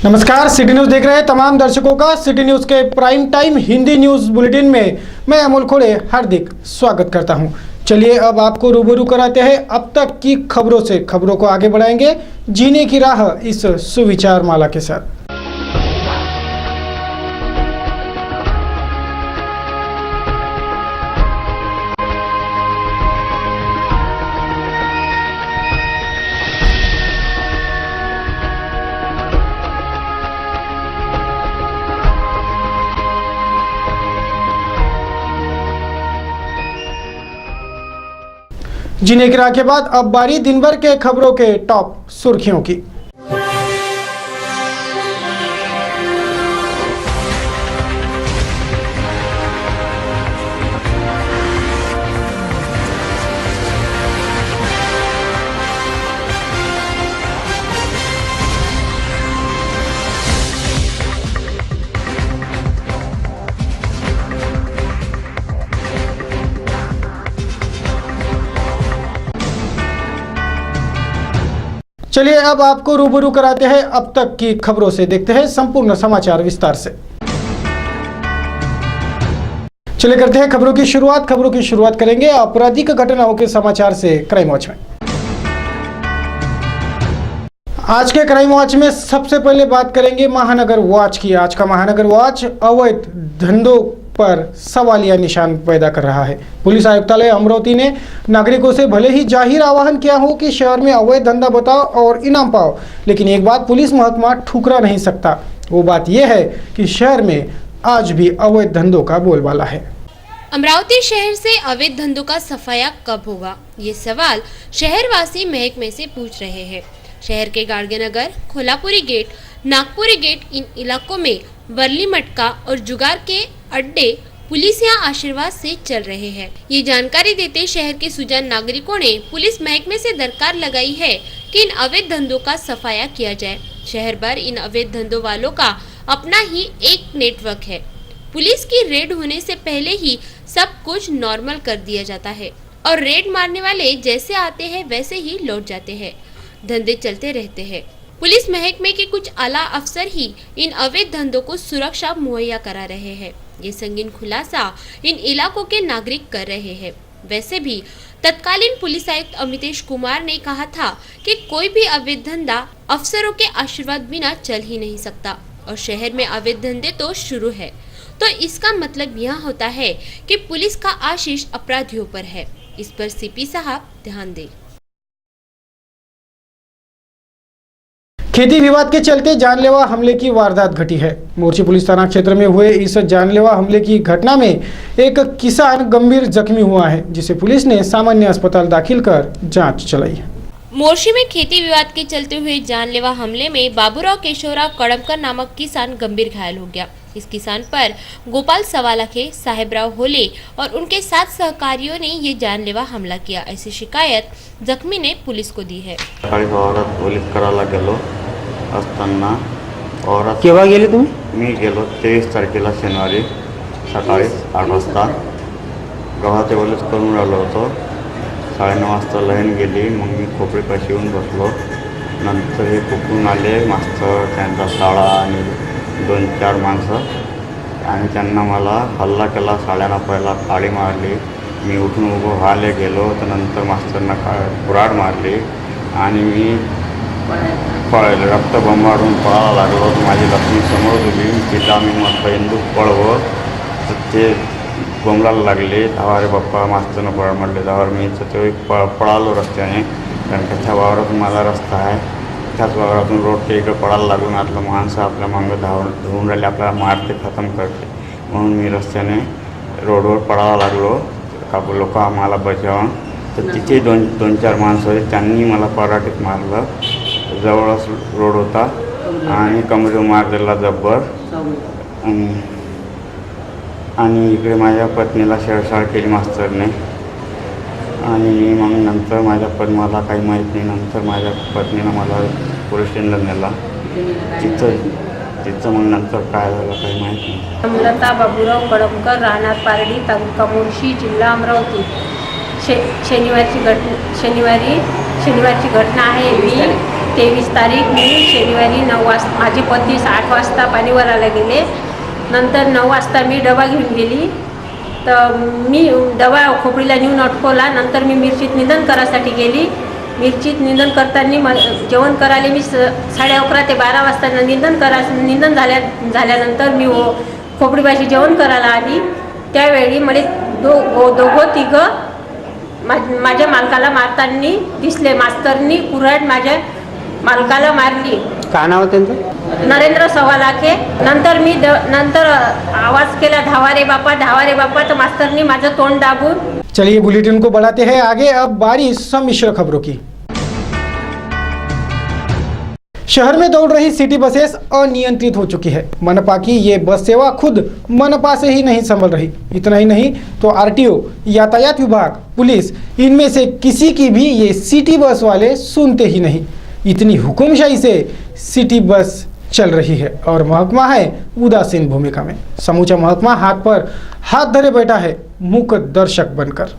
नमस्कार, city news देख रहे हैं तमाम दर्शकों का सिटी न्यूज के prime time Hindi news bulletin में मैं अमोल खोड़े हार्दिक स्वागत करता हूं। चलिए अब आपको रूबरू कराते हैं अब तक की खबरों से। खबरों को आगे बढ़ाएंगे जीने की राह इस सुविचार माला के साथ। जीने की राह के बाद अब बारी दिन भर के खबरों के टॉप सुर्खियों की। चलिए अब आपको रूबरू कराते हैं अब तक की खबरों से। देखते हैं संपूर्ण समाचार विस्तार से। चलिए करते हैं खबरों की शुरुआत। खबरों की शुरुआत करेंगे आपराधिक घटनाओं के समाचार से क्राइम वॉच में। आज के क्राइम वॉच में सबसे पहले बात करेंगे महानगर वॉच की। आज का महानगर वॉच अवैध धंधों पर सवालिया निशान पैदा कर रहा है। पुलिस आयुक्तालय अमरावती ने नागरिकों से भले ही जाहिर आह्वान किया हो कि शहर में अवैध धंधा बताओ और इनाम पाओ, लेकिन एक बात पुलिस महकमा ठुकरा नहीं सकता। वो बात यह है कि शहर में आज भी अवैध धंधों का बोलबाला है। अमरावती शहर से अवैध धंधों का सफाया कब होगा, ये सवाल शहरवासी महकमे से पूछ रहे हैं। शहर के गाड़गेनगर, खोलापुरी गेट, नागपुरी गेट, इन इलाकों में बरली मटका और जुगार के अड्डे पुलिस यहाँ आशीर्वाद से चल रहे हैं। ये जानकारी देते शहर के सुजान नागरिकों ने पुलिस महकमे से दरकार लगाई है कि इन अवैध धंधों का सफाया किया जाए। शहर भर इन अवैध धंधों वालों का अपना ही एक नेटवर्क है। पुलिस की रेड होने से पहले ही सब कुछ नॉर्मल कर दिया जाता है और रेड मारने वाले जैसे आते हैं वैसे ही लौट जाते हैं। धंधे चलते रहते हैं। पुलिस महकमे के कुछ आला अफसर ही इन अवैध धंधों को सुरक्षा मुहैया करा रहे हैं। ये संगीन खुलासा इन इलाकों के नागरिक कर रहे हैं। वैसे भी तत्कालीन पुलिस आयुक्त अमितेश कुमार ने कहा था कि कोई भी अवैध धंधा अफसरों के आशीर्वाद बिना चल ही नहीं सकता और शहर में अवैध धंधे तो शुरू है, तो इसका मतलब यह होता है कि पुलिस का आशीष अपराधियों पर है। इस पर सीपी साहब ध्यान दें। खेती विवाद के चलते जानलेवा हमले की वारदात घटी है। मोर्ची पुलिस थाना क्षेत्र में हुए इस जानलेवा हमले की घटना में एक किसान गंभीर जख्मी हुआ है, जिसे पुलिस ने सामान्य अस्पताल दाखिल कर जांच चलाई है। मोर्शी में खेती विवाद के चलते हुए जानलेवा हमले में बाबूराव केशवराव कड़मकर नामक किसान गंभीर घायल हो गया। इस किसान पर गोपाल सवालाखे, साहेबराव होले और उनके 7 सहकारियों ने ये जानलेवा हमला किया, ऐसी शिकायत जख्मी ने पुलिस को दी है। असताना औरत केव्हा गेले तुम्ही? मी गेलो 23 तारखेला शनिवारी सकाळी 8 वाजता गव्हाचे ओलीस करून राहिलो होतो। 9:30 वाजता लाईन गेली, मग मी खोपडीपाशी येऊन बसलो। नंतर हे कुकून आले मास्तर, त्यांचा साळा आणि 2-4 माणसं, आणि त्यांना मला हल्ला केला। साड्यांना पहिला काळी मारली। मी उठून उभं व्हायला गेलो तर नंतर मास्तरना कुऱ्हाड मारली आणि मी पळाले। रक्त बंबाळून पळायला लागलो। माझी लक्ष्मी समोर उभी, तिला मी मग बंदूक पळवत तर ते बोंबलायला लागले, धावा रे बाप्पा, मास्तरनं पळ म्हटले, धावावर मी ते पळालो रस्त्याने, कारण का त्या वावरातून माझा रस्ता आहे, त्याच वावरातून रोडच्या इकडे पळायला लागून आपलं माणसं आपल्या मागं धावून राहिले, आपल्याला मारते, खतम करते, म्हणून मी रस्त्याने रोडवर पळायला लागलो। काकू लोक आम्हाला बचावून, तर तिथे 2-4 माणसं होते, त्यांनी मला पराठीत मारलं। जवळच रोड होता आणि कमरेवर मारलेला जब्बर, आणि इकडे माझ्या पत्नीला छेडछाड केली मास्तरने। आणि मग नंतर माझ्या मला काही माहीत नाही, नंतर माझ्या पत्नीनं मला पोलीस स्टेशनला नेला। तिथं मग नंतर काय झालं काही माहीत नाही। अमलता बाबूराव कड़मकर, राहणार पारडी, तालुका मोर्शी, जिल्हा अमरावती। शनिवारची घटना आहे। मी 23 तारीख मी शनिवारी 9 वाजता माझे पती 8 वाजता पाणीवराला गेले. नंतर 9 वाजता मी डबा घेऊन गेली. तर मी डबा खोपडीला नेऊन अटकवला. नंतर मी मिरचीत निंदण करायसाठी गेली. मिरचीत निंदण करताना जेवण करायला मी 11:30 ते 12 वाजता निंदण झाल्यानंतर मी खोपडीपाशी जेवण करायला आली. त्यावेळी मला दोघं तिघं माझ्या मालकाला मारताना दिसले. मास्तरनी कुऱ्हाड माझ्या मालकाला मारली. काय नाव आहे त्यांचं? नरेंद्र सवालाखे. नंतर मी नंतर आवाज केला धावा रे बापा. तर मास्तरनी माझं तोंड दाबून. चलिए बुलेटिन को बढ़ाते हैं आगे। अब बारी सम्मिश्र खबरों की। शहर में दौड़ रही सिटी बसेस अनियंत्रित हो चुकी है। मनपा की ये बस सेवा खुद मनपा से ही नहीं संभल रही। इतना ही नहीं तो आरटीओ, यातायात विभाग, पुलिस, इनमें से किसी की भी ये सिटी बस वाले सुनते ही नहीं। इतनी हुकुमशाही से सिटी बस चल रही है और महकमा है उदासीन भूमिका में। समूचा महकमा हाथ पर हाथ धरे बैठा है मूक दर्शक बनकर।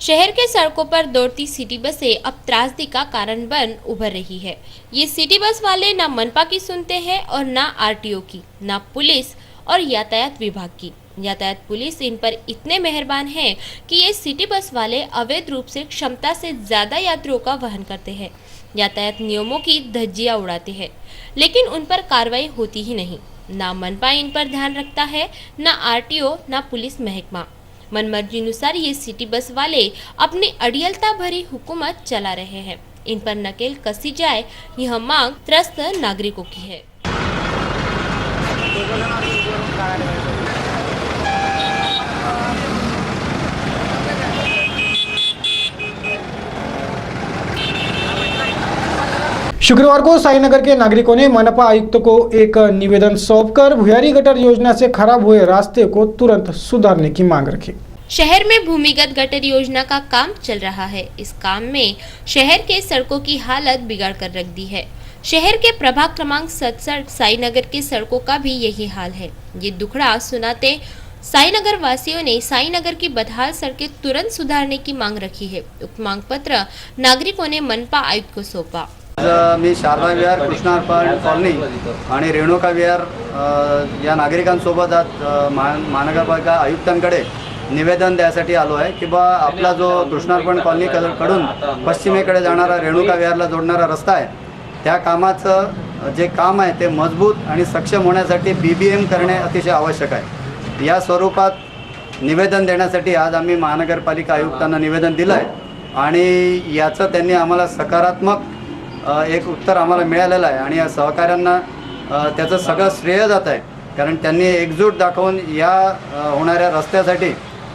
शहर के सड़कों पर दौड़ती सिटी बसें अब त्रासदी का कारण बन उभर रही है। ये सिटी बस वाले ना मनपा की सुनते हैं और ना आरटीओ की, ना पुलिस और यातायात विभाग की। यातायात पुलिस इन पर इतने मेहरबान हैं कि ये सिटी बस वाले अवैध रूप से क्षमता से ज्यादा यात्रियों का वहन करते हैं, यातायात नियमों की धज्जियां उड़ाते हैं, लेकिन उन पर कार्रवाई होती ही नहीं। ना मनपा इन पर ध्यान रखता है, ना आरटीओ, ना पुलिस महकमा। मनमर्जी अनुसार ये सिटी बस वाले अपनी अड़ियलता भरी हुकूमत चला रहे हैं। इन पर नकेल कसी जाए, यह मांग त्रस्त नागरिकों की है। शुक्रवार को साईनगर के नागरिकों ने मनपा आयुक्त को एक निवेदन सौंपकर भुयारी गटर योजना से खराब हुए रास्ते को तुरंत सुधारने की मांग रखी। शहर में भूमिगत गटर योजना का काम चल रहा है। इस काम में शहर के सड़कों की हालत बिगाड़ कर रख दी है। शहर के प्रभाग क्रमांक 67 साईनगर के सड़कों का भी यही हाल है। ये दुखड़ा सुनाते साईनगर वासियों ने साईनगर की बदहाल सड़कें तुरंत सुधारने की मांग रखी है। उक्त मांग पत्र नागरिकों ने मनपा आयुक्त को सौंपा। मी शारदा विहार, कृष्णार्पण कॉलनी आणि रेणुका विहार या नागरिकांसोबत आज महानगरपालिका आयुक्तांकडे निवेदन द्यायसाठी आलो आहे की बा आपला जो कृष्णार्पण कॉलनी कडून पश्चिमेकडे जाणारा रेणुका विहारला जोडणारा रस्ता आहे त्या कामाचं जे काम आहे ते मजबूत आणि सक्षम होण्यासाठी BBM करणे अतिशय आवश्यक आहे। या स्वरूपात निवेदन देण्यासाठी आज आम्ही महानगरपालिका आयुक्तांना निवेदन दिलं आहे आणि याचं त्यांनी आम्हाला सकारात्मक एक उत्तर आम्हाला मिळालेलं आहे आणि या सहकाऱ्यांना त्याचं सगळं श्रेय जात आहे, कारण त्यांनी एकजूट दाखवून या होणाऱ्या रस्त्यासाठी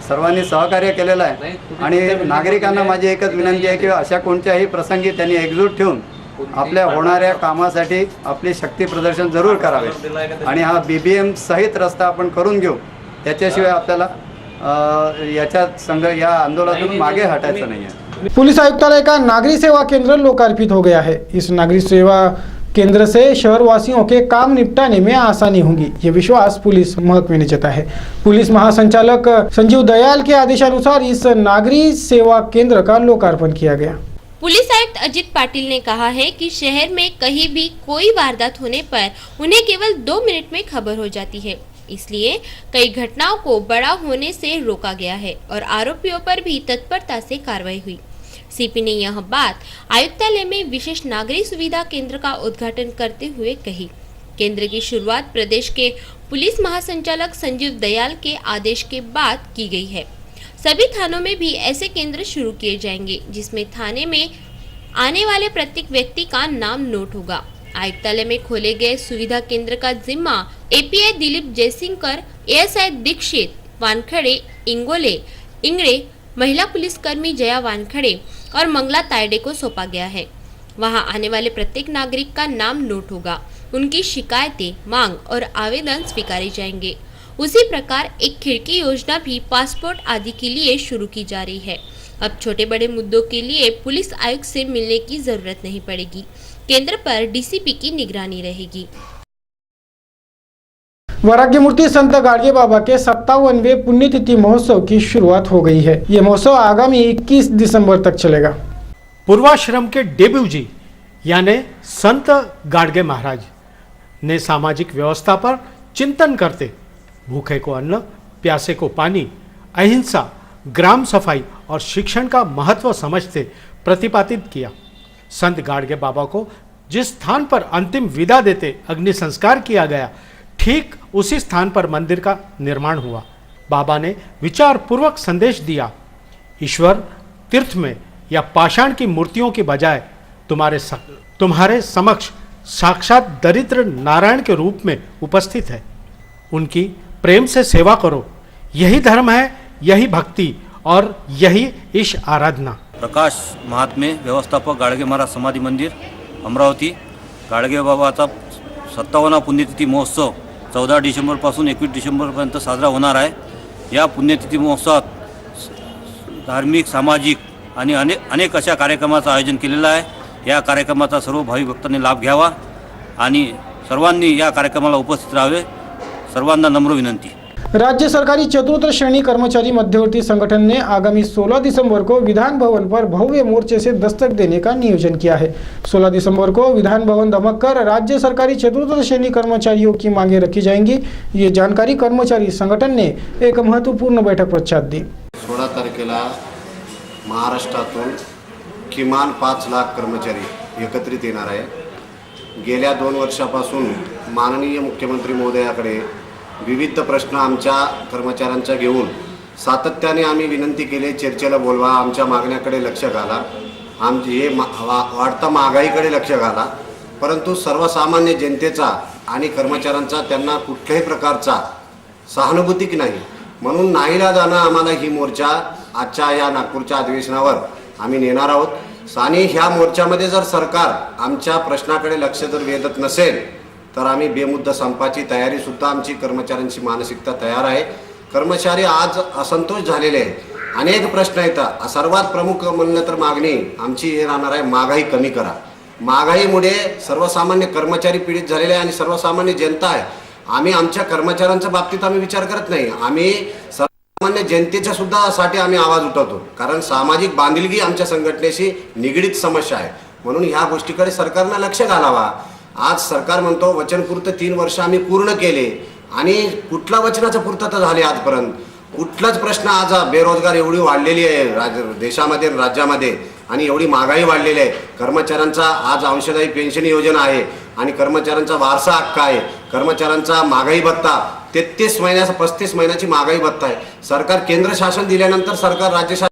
सर्वांनी सहकार्य केलेलं आहे। आणि नागरिकांना माझी एकच विनंती आहे की अशा कोणत्याही प्रसंगी त्यांनी एकजूट ठेवून आपल्या होणाऱ्या कामासाठी आपली शक्ती प्रदर्शन जरूर करावे आणि हा BBM सहित रस्ता आपण करून घेऊ। त्याच्याशिवाय आपल्याला या आंदोलनातून मागे हटायचं नाही आहे। पुलिस आयुक्तालय का नागरिक सेवा केंद्र लोकार्पित हो गया है। इस नागरिक सेवा केंद्र से शहर वासियों के काम निपटाने में आसानी होगी, ये विश्वास पुलिस महकमे ने जताया है। पुलिस महासंचालक संजीव दयाल के आदेशानुसार इस नागरिक सेवा केंद्र का लोकार्पण किया गया। पुलिस आयुक्त अजित पाटिल ने कहा है कि शहर में कहीं भी कोई वारदात होने पर उन्हें केवल 2 मिनट में खबर हो जाती है, इसलिए कई घटनाओं को बड़ा होने से रोका गया है और आरोपियों पर भी तत्परता से कार्रवाई हुई। सीपी ने यह बात आयुक्तालय में विशेष नागरिक सुविधा केंद्र का उद्घाटन करते हुए कही। केंद्र की शुरुआत प्रदेश के पुलिस महासंचालक संजीव दयाल के आदेश के बाद की गई है। सभी थानों में भी ऐसे केंद्र शुरू किए जाएंगे, जिसमें थाने में आने वाले प्रत्येक व्यक्ति का नाम नोट होगा। आयुक्तालय में खोले गए सुविधा केंद्र का जिम्मा API दिलीप जयसिंगकर, ASI दीक्षित, वानखड़े, इंगड़े, महिला पुलिसकर्मी जया वानखड़े और मंगला तायडे को सौंपा गया है। वहां आने वाले प्रत्येक नागरिक का नाम नोट होगा, उनकी शिकायतें, मांग और आवेदन स्वीकारे जाएंगे। उसी प्रकार एक खिड़की योजना भी पासपोर्ट आदि के लिए शुरू की जा रही है। अब छोटे बड़े मुद्दों के लिए पुलिस आयुक्त से मिलने की जरूरत नहीं पड़ेगी। केंद्र पर DCP की निगरानी रहेगी। वैराग्यमूर्ति संत गाडगे बाबा के 57वें पुण्यतिथि महोत्सव की शुरुआत हो गई है। ये महोत्सव आगामी 21 दिसंबर तक चलेगा। पूर्वाश्रम के डेब्यू जी यानी संत गाडगे महाराज ने सामाजिक व्यवस्था पर चिंतन करते भूखे को अन्न, प्यासे को पानी, अहिंसा, ग्राम सफाई और शिक्षण का महत्व समझते प्रतिपादित किया। संत गाडगे बाबा को जिस स्थान पर अंतिम विदा देते अग्नि संस्कार किया गया, ठीक उसी स्थान पर मंदिर का निर्माण हुआ। बाबा ने विचार पूर्वक संदेश दिया, ईश्वर तीर्थ में या पाषाण की मूर्तियों की बजाय तुम्हारे समक्ष साक्षात दरिद्र नारायण के रूप में उपस्थित है। उनकी प्रेम से सेवा करो, यही धर्म है, यही भक्ति और यही ईश आराधना। प्रकाश महात्मे व्यवस्थापक गाडगे महाराज समाधी मंदिर अमरावती। गाडगे बाबाचा 57वा पुण्यतिथी महोत्सव 14 डिसेंबरपासून 21 डिसेंबरपर्यंत साजरा होणार आहे। या पुण्यतिथी महोत्सवात धार्मिक, सामाजिक आणि अनेक अशा कार्यक्रमाचं आयोजन केलेलं आहे। या कार्यक्रमाचा सर्व भाविक भक्तांनी लाभ घ्यावा आणि सर्वांनी या कार्यक्रमाला उपस्थित राहावे, सर्वांना नम्र विनंती। राज्य सरकारी चतुर्थ श्रेणी कर्मचारी मध्यवर्ती संगठन ने आगामी 16 दिसंबर को विधान भवन पर भव्य मोर्चे से दस्तक देने का नियोजन किया है। 16 दिसंबर को विधान भवन दमक कर राज्य सरकारी चतुर्थ श्रेणी कर्मचारियों की मांगे रखी जाएंगी। ये जानकारी कर्मचारी संगठन ने एक महत्वपूर्ण बैठक पश्चात दी। 16 तारखेला महाराष्ट्रातून किमान 5 लाख कर्मचारी एकत्रित येणार आहे। गेल्या 2 वर्षापासून माननीय मुख्यमंत्री महोदयाकडे विविध प्रश्न आमच्या कर्मचाऱ्यांचा घेऊन सातत्याने आम्ही विनंती केली, चर्चेला बोलवा, आमच्या मागण्याकडे लक्ष घाला, आमची हे वाढता महागाईकडे लक्ष घाला, परंतु सर्वसामान्य जनतेचा आणि कर्मचाऱ्यांचा त्यांना कुठल्याही प्रकारचा सहानुभूती नाही। म्हणून नाईलाजानं आम्हाला ही मोर्चा आजच्या या नागपूरच्या अधिवेशनावर आम्ही नेणार आहोत। आणि ह्या मोर्चामध्ये जर सरकार आमच्या प्रश्नाकडे लक्ष जर वेधत नसेल तर आम्ही बेमुद्दा संपाची तयारी सुद्धा आमची कर्मचाऱ्यांची मानसिकता तयार आहे। कर्मचारी आज असंतोष झालेले आहेत, अनेक प्रश्न येतात। सर्वात प्रमुख म्हणलं तर मागणी आमची हे राहणार आहे, महागाई कमी करा। महागाईमुळे सर्वसामान्य कर्मचारी पीडित झालेले आहे आणि सर्वसामान्य जनता आहे। आम्ही आमच्या कर्मचाऱ्यांच्या बाबतीत आम्ही विचार करत नाही, आम्ही सर्वसामान्य जनतेच्या सुद्धा साठी आम्ही आवाज उठवतो, कारण सामाजिक बांधिलकी आमच्या संघटनेशी निगडीत समस्या आहे। म्हणून ह्या गोष्टीकडे सरकारने लक्ष घालावा। आज सरकार म्हणतो वचनपूर्त 3 वर्ष आम्ही पूर्ण केले आणि कुठल्या वचनाचं पूर्तता झाली आजपर्यंत? कुठलाच प्रश्न आज बेरोजगार एवढी वाढलेली आहे देशामध्ये, राज्यामध्ये, आणि एवढी महागाई वाढलेली आहे। कर्मचाऱ्यांचा आज अंशदायी पेन्शन योजना आहे आणि कर्मचाऱ्यांचा वारसा हक्क आहे। कर्मचाऱ्यांचा महागाई भत्ता 33 महिन्याचा 35 महिन्याची महागाई भत्ता आहे। सरकार केंद्र शासन दिल्यानंतर सरकार राज्य